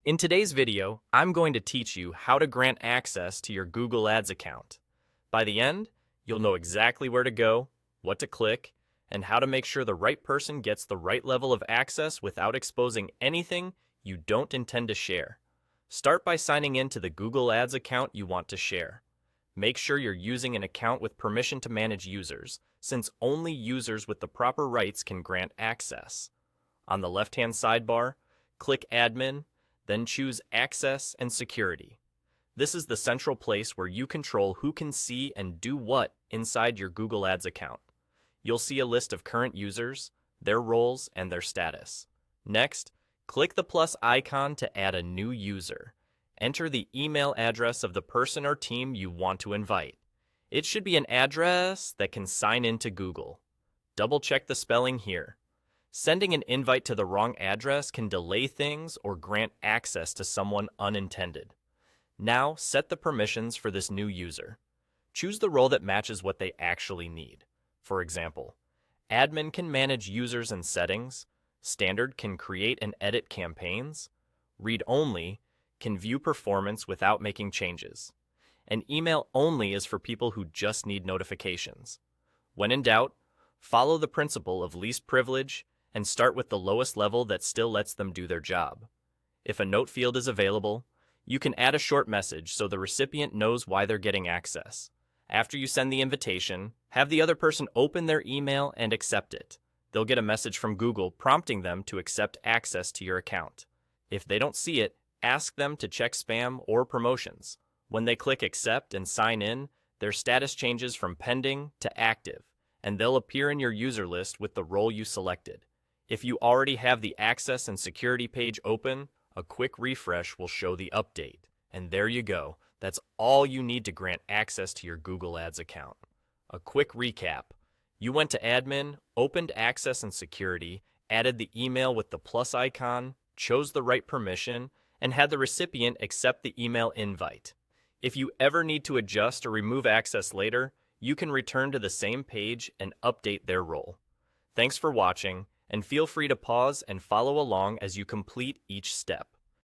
In today's video, I'm going to teach you how to grant access to your Google Ads account. By the end, you'll know exactly where to go, what to click, and how to make sure the right person gets the right level of access without exposing anything you don't intend to share. Start by signing in to the Google Ads account you want to share. Make sure you're using an account with permission to manage users, since only users with the proper rights can grant access. On the left-hand sidebar, click Admin, then choose Access and Security. This is the central place where you control who can see and do what inside your Google Ads account. You'll see a list of current users, their roles, and their status. Next, click the plus icon to add a new user. Enter the email address of the person or team you want to invite. It should be an address that can sign into Google. Double-check the spelling here. Sending an invite to the wrong address can delay things or grant access to someone unintended. Now, set the permissions for this new user. Choose the role that matches what they actually need. For example, Admin can manage users and settings, Standard can create and edit campaigns, Read Only can view performance without making changes, and Email Only is for people who just need notifications. When in doubt, follow the principle of least privilege and start with the lowest level that still lets them do their job. If a note field is available, you can add a short message so the recipient knows why they're getting access. After you send the invitation, have the other person open their email and accept it. They'll get a message from Google prompting them to accept access to your account. If they don't see it, ask them to check spam or promotions. When they click accept and sign in, their status changes from pending to active, and they'll appear in your user list with the role you selected. If you already have the access and security page open, a quick refresh will show the update. And there you go. That's all you need to grant access to your Google Ads account. A quick recap. You went to Admin, opened Access and Security, added the email with the plus icon, chose the right permission, and had the recipient accept the email invite. If you ever need to adjust or remove access later, you can return to the same page and update their role. Thanks for watching, and feel free to pause and follow along as you complete each step.